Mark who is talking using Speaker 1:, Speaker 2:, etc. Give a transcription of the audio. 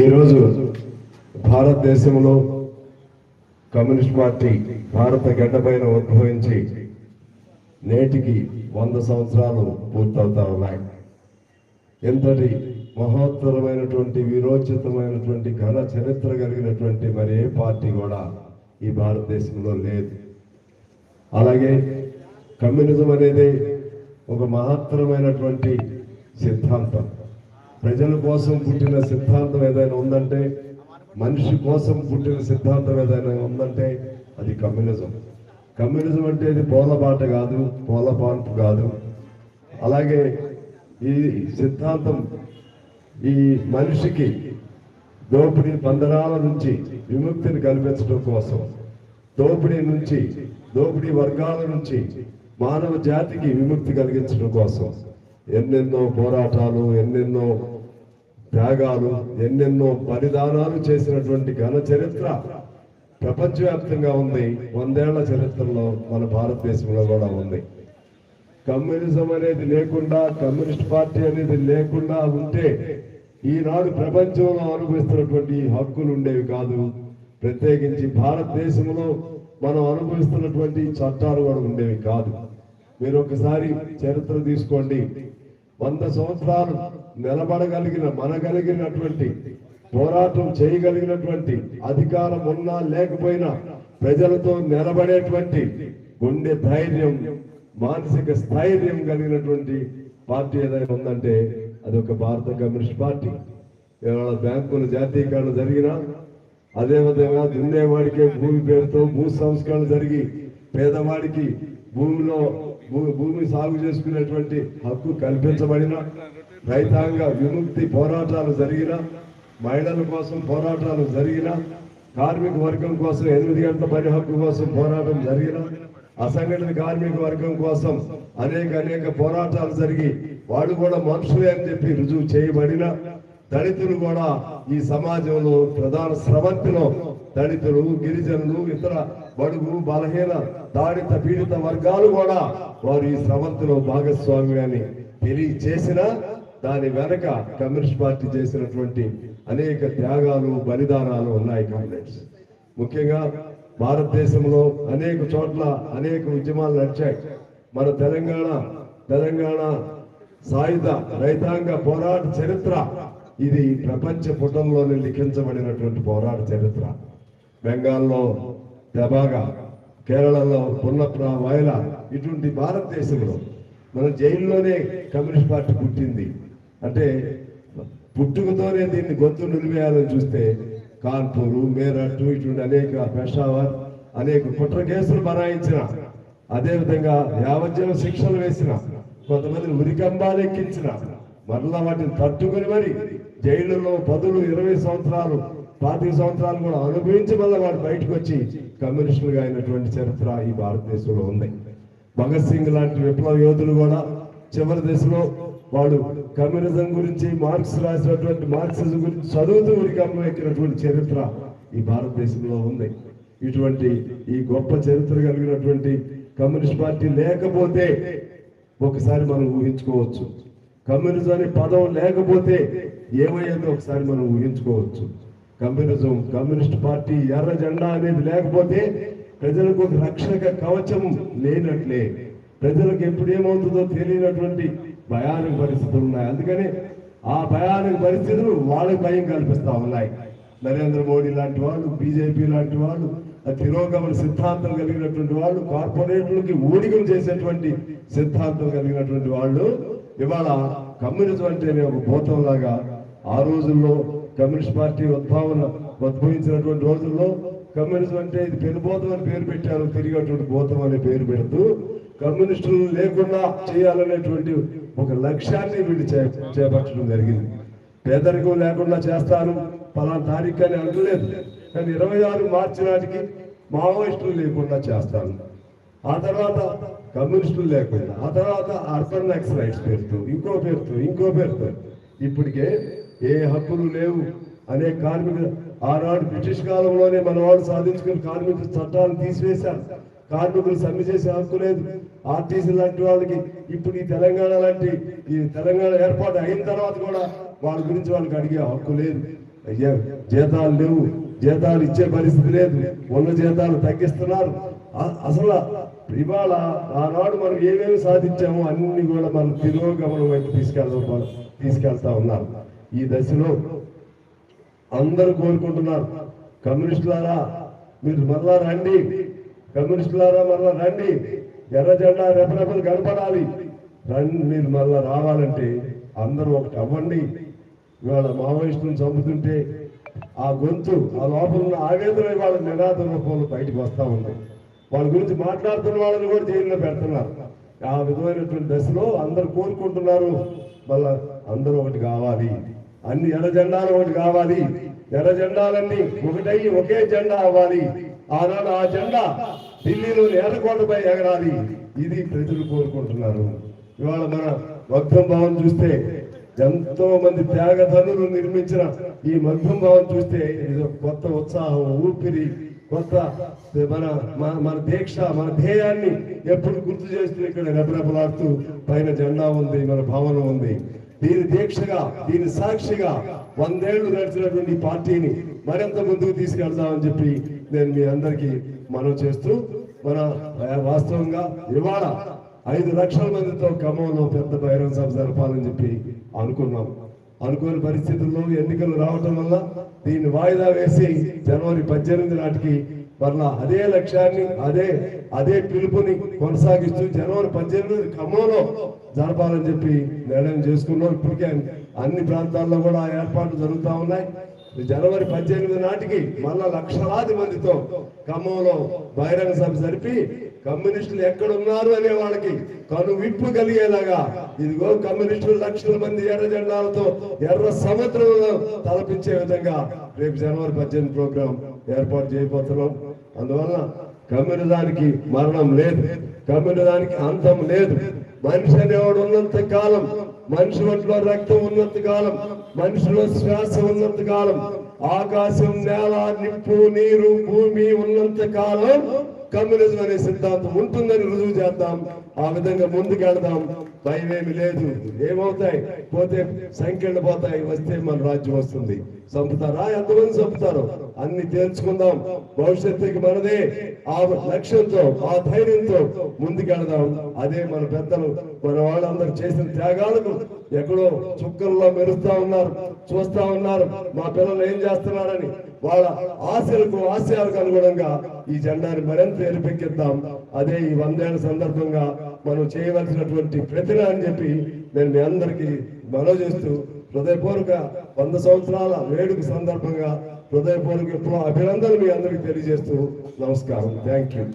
Speaker 1: ఈరోజు భారతదేశంలో communist party భారత గడ్డపైన ఉద్భవించి నేటికి 100 సంవత్సరాలు పూర్తవుతా ఉన్నాయి. ఎంతటి మహోత్తరమైనటువంటి విరోచితమైనటువంటి ఘన చరిత్ర కలిగినటువంటి మరి ఏ పార్టీ కూడా ఈ భారతదేశంలో లేదు. అలాగే కమ్యూనిజం అనేది ఒక మహత్తరమైనటువంటి సిద్ధాంతం. ప్రజల కోసం పుట్టిన సిద్ధాంతం ఏదైనా ఉందంటే, మనిషి కోసం పుట్టిన సిద్ధాంతం ఏదైనా ఉందంటే అది కమ్యూనిజం. కమ్యూనిజం అంటే ఇది పోలబాట కాదు, పోలపాన్పు కాదు. అలాగే ఈ సిద్ధాంతం ఈ మనిషికి దోపిడీ బంధనాల నుంచి విముక్తిని కల్పించడం కోసం, దోపిడీ వర్గాల నుంచి మానవ జాతికి విముక్తి కలిగించడం కోసం ఎన్నెన్నో పోరాటాలు, ఎన్నెన్నో త్యాగాలు, ఎన్నెన్నో బలిదానాలు చేసినటువంటి ఘన చరిత్ర ప్రపంచవ్యాప్తంగా ఉంది. 100 ఏళ్ల చరిత్రలో మన భారతదేశంలో కూడా ఉంది. కమ్యూనిజం అనేది లేకుండా, కమ్యూనిస్ట్ పార్టీ అనేది లేకుండా ఉంటే ఈనాడు ప్రపంచంలో అనుభవిస్తున్నటువంటి హక్కులు ఉండేవి కాదు. ప్రత్యేకించి భారతదేశంలో మనం అనుభవిస్తున్నటువంటి చట్టాలు కూడా ఉండేవి కాదు. మీరు ఒకసారి చరిత్ర తీసుకోండి. 100 సంవత్సరాలు మనగలిగినటువంటి పోరాటం చేయగలిగినటువంటి అధికారం ఉన్నా లేకపోయినా ప్రజలతో నిలబడేటువంటి గుండె ధైర్యం, మానసిక స్థైర్యం కలిగినటువంటి పార్టీ ఏదైనా ఉందంటే అది ఒక భారత కమ్యూనిస్ట్ పార్టీ. ఇవాళ బ్యాంకుల జాతీయకరణ జరిగినా, అదేవిధంగా దున్నేవాడికే భూమి పేరుతో భూ సంస్కరణ జరిగి పేదవాడికి భూమి సాగు చేసుకునేటువంటి హక్కు కల్పించబడిన, రైతాంగ విముక్తి పోరాటాలు జరిగిన, మహిళల కోసం పోరాటాలు జరిగిన, కార్మిక వర్గం కోసం 8 గంటల పని హక్కు కోసం పోరాటం జరిగిన, అసంఘటిత కార్మిక వర్గం కోసం అనేక పోరాటాలు జరిగి వాళ్ళు కూడా మనుషులే అని చెప్పి రుజువు చేయబడిన, దళితులు కూడా ఈ సమాజంలో ప్రధాన స్రవంతిలో దళితులు, గిరిజనులు, ఇతర బడుగు బలహీన దాడిత పీడిత వర్గాలు కూడా వారు ఈ స్రవంతిలో భాగస్వామ్యాన్ని తెలియచేసిన దాని వెనక కమ్యూనిస్ట్ పార్టీ చేసినటువంటి అనేక త్యాగాలు, బలిదానాలు ఉన్నాయి. కాంగ్రెస్ ముఖ్యంగా భారతదేశంలో అనేక చోట్ల అనేక ఉద్యమాలు నడిచాయి. మన తెలంగాణ సాయుధ రైతాంగ పోరాట చరిత్ర ఇది ప్రపంచ పుటంలోనే లిఖించబడినటువంటి పోరాట చరిత్ర. బెంగాల్లో దబాగా, కేరళలో పున్నప్ర, వాయల, ఇటువంటి భారతదేశంలో మన జైల్లోనే కమ్యూనిస్ట్ పార్టీ పుట్టింది. అంటే పుట్టుకతోనే దీన్ని గొంతు నిలివేయాలని చూస్తే కాన్పూరు, మేరట్, ఇటువంటి అనేక పెషావర్ అనేక కుట్ర కేసులు బనాయించిన, అదేవిధంగా యావజ్జీవ శిక్షలు వేసిన, కొంతమంది ఉరికంబాలు ఎక్కించిన, మరలా వాటిని తట్టుకుని మరి జైళ్లలో 10, 20 సంవత్సరాలు, 25 సంవత్సరాలు కూడా అనుభవించి మళ్ళీ వాడు బయటకు వచ్చి కమ్యూనిస్టులుగా అయినటువంటి చరిత్ర ఈ భారతదేశంలో ఉంది. భగత్ సింగ్ లాంటి విప్లవ యోధులు కూడా చివరి దశలో వాళ్ళు కమ్యూనిజం గురించి, మార్క్స్ రాసినటువంటి మార్క్సిజం గురించి చదువుతూ ఉరికంబం ఎక్కినటువంటి చరిత్ర ఈ భారతదేశంలో ఉంది. ఇటువంటి ఈ గొప్ప చరిత్ర కలిగినటువంటి కమ్యూనిస్ట్ పార్టీ లేకపోతే ఒకసారి మనం ఊహించుకోవచ్చు. కమ్యూనిజం అనే పదం లేకపోతే ఏమయ్యేదో ఒకసారి మనం ఊహించుకోవచ్చు. కమ్యూనిస్ట్ పార్టీ ఎర్ర జెండా అనేది లేకపోతే ప్రజలకు ఒక రక్షక కవచం లేనట్లే. ప్రజలకు ఎప్పుడు ఏమవుతుందో తెలియనటువంటి భయానక పరిస్థితులు ఉన్నాయి. అందుకని ఆ భయానక పరిస్థితులు వాళ్ళకి భయం కల్పిస్తా ఉన్నాయి. నరేంద్ర మోడీ లాంటి వాళ్ళు, బీజేపీ లాంటి వాళ్ళు, తిరోగమన సిద్ధాంతం కలిగినటువంటి వాళ్ళు, కార్పొరేట్లకి ఊడిగం చేసేటువంటి సిద్ధాంతం కలిగినటువంటి వాళ్ళు ఇవాళ కమ్యూనిజం అంటేనే ఒక భూతంలాగా, ఆ రోజుల్లో కమ్యూనిస్ట్ పార్టీ ఉద్భవించినటువంటి రోజుల్లో కమ్యూనిజం అంటే ఇది పెనుభూతం అని పేరు పెట్టారు. తిరిగి అటువంటి భూతం అనే పేరు పెడుతూ కమ్యూనిస్టులు లేకుండా చేయాలనేటువంటి ఒక లక్ష్యాన్ని వీళ్ళు చేపట్టడం జరిగింది. పేదరికం లేకుండా చేస్తాను పలానా తారీఖు అని అనలేదు, కానీ 26 మార్చి నాటికి మావోయిస్టులు లేకుండా చేస్తాను, ఆ తర్వాత కమ్యూనిస్టులు లేకుండా, ఆ తర్వాత అర్బన్ నక్సలైట్స్ పేరుతో ఇంకో పేరుతో ఇప్పటికే ఏ హక్కులు లేవు అనే ఆనాడు బ్రిటిష్ కాలంలోనే మన వాళ్ళు సాధించుకుని కార్మిక చట్టాలను తీసివేశారు. కార్మికులు సమ్మె చేసే హక్కు లేదు. ఆర్టీసీ లాంటి వాళ్ళకి ఇప్పుడు ఈ తెలంగాణ ఏర్పాటు అయిన తర్వాత కూడా వాళ్ళ గురించి వాళ్ళకి అడిగే హక్కు లేదు. అయ్యా జీతాలు లేవు, జీతాలు ఇచ్చే పరిస్థితి లేదు, ఉన్న జీతాలు తగ్గిస్తున్నారు. అసలు ఇవాళ ఆనాడు మనం ఏమేమి సాధించామో అన్ని కూడా మనం తిరోగమనం వైపు తీసుకెళ్తా ఉన్నారు. ఈ దశలో అందరూ కోరుకుంటున్నారు, కమ్యూనిస్టులారా మీరు మరలా రండి, కమ్యూనిస్టులారా మరలా రండి, ఎర్ర జెండా రెపరెపలు కనపడాలి, రండి మీరు మరలా రావాలంటే అందరూ ఒకటి అవ్వండి. ఇవాళ మావోయిస్టులను చంపుతుంటే ఆ గొంతు, ఆ లోపల ఉన్న ఆవేదన వాళ్ళ నినాద రూపంలో బయటకు వస్తూ ఉంది. వాళ్ళ గురించి మాట్లాడుతున్న వాళ్ళని కూడా జైల్లో పెడుతున్నారు. ఆ విధమైనటువంటి దశలో అందరూ కోరుకుంటున్నారు, మళ్ళా అందరూ ఒకటి కావాలి, అన్ని ఎర్ర జెండాలు ఒకటి కావాలి, ఎర్ర జెండాలన్నీ ఒకటై ఒకే జెండా అవ్వాలి. ఆనాడు ఆ జెండా ఢిల్లీలోని ఎర్రకోటపై ఎగరాలి, ఇది ప్రజలు కోరుకుంటున్నారు. ఇవాళ మన మగ్ధం భవన్ చూస్తే, ఎంతో మంది త్యాగధనులు నిర్మించిన ఈ మగ్ధం భవన్ చూస్తే ఇది కొత్త ఉత్సాహం, ఊపిరి, కొత్త మన దీక్ష, మన ధ్యేయాన్ని ఎప్పుడు గుర్తు చేస్తూ ఇక్కడ రెపరెపలాడుతూ పైన జెండా ఉంది, మన భవనం ఉంది. దీని దీక్షగా, దీని సాక్షిగా 100 ఏళ్లు నడిచినటువంటి పార్టీని మరింత ముందుకు తీసుకెళ్తామని చెప్పి నేను మీ అందరికీ మనం చేస్తూ, మన వాస్తవంగా ఇవాళ 5 లక్షల మందితో ఖమ్మంలో పెద్ద బహిరంగ సభ జరపాలని చెప్పి అనుకున్నాం. అనుకోని పరిస్థితుల్లో ఎన్నికలు రావటం వల్ల దీన్ని వాయిదా వేసి జనవరి 18 నాటికి మరలా అదే లక్ష్యాన్ని, అదే పిలుపుని కొనసాగిస్తూ జనవరి 18 ఖమ్మంలో జరపాలని చెప్పి నిర్ణయం చేసుకున్నాం. ఇప్పటికే అన్ని ప్రాంతాల్లో కూడా ఏర్పాట్లు జరుగుతూ ఉన్నాయి. జనవరి 18 నాటికి మళ్ళా లక్షలాది మందితో ఖమ్మంలో బహిరంగ సభ జరిపి కమ్యూనిస్టులు ఎక్కడున్నారు అనే వాళ్ళకి కనువిప్పు కలిగేలాగా, ఇదిగో కమ్యూనిస్టులు లక్షల మంది ఎర్ర జెండాలతో ఎర్ర సముద్రంలో తలపించే విధంగా రేపు జనవరి 18 ప్రోగ్రాం ఏర్పాటు చేయబోతున్నాం. అందువల్ల కమ్యూనిజానికి మరణం లేదు, కమ్యూనిజానికి అంతం లేదు. మనిషి అనేవాడు ఉన్నంత కాలం, మనిషి ఒంట్లో రక్తం ఉన్నంత కాలం, మనిషిలో శ్వాస ఉన్నంత కాలం, ఆకాశం, నేల, నిప్పు, నీరు, భూమి ఉన్నంత కాలం కమ్యూనిజం అనే సిద్ధాంతం ఉంటుందని రుజువు చేద్దాం. ఆ విధంగా ముందుకెళ్దాం. భయమేమి లేదు. ఏమవుతాయి, పోతే సంఖ్యలు పోతాయి, వస్తే మన రాజ్యం వస్తుంది. చంపుతారా, ఎంతమంది చంపుతారో అన్ని తేల్చుకుందాం. భవిష్యత్తుకి మనదే. ఆ లక్ష్యంతో, ఆ ధైర్యంతో ముందుకెళ్దాం. అదే మన పెద్దలు, మన వాళ్ళందరూ చేసిన త్యాగాలకు ఎక్కడో చుక్కల్లో మెరుస్తా ఉన్నారు, చూస్తా ఉన్నారు మా పిల్లలు ఏం చేస్తున్నారని. వాళ్ళ ఆశయాలకు అనుగుణంగా ఈ జెండాని మరింత ఎరిపెక్కిద్దాం. అదే ఈ 100 ఏళ్ల సందర్భంగా మనం చేయవలసినటువంటి ప్రతిన అని చెప్పి నేను మీ అందరికీ మనవి చేస్తూ, హృదయపూర్వక 100 సంవత్సరాల వేడుక సందర్భంగా హృదయపూర్వక అభినందనలు మీ అందరికీ తెలియజేస్తూ నమస్కారం. Thank you.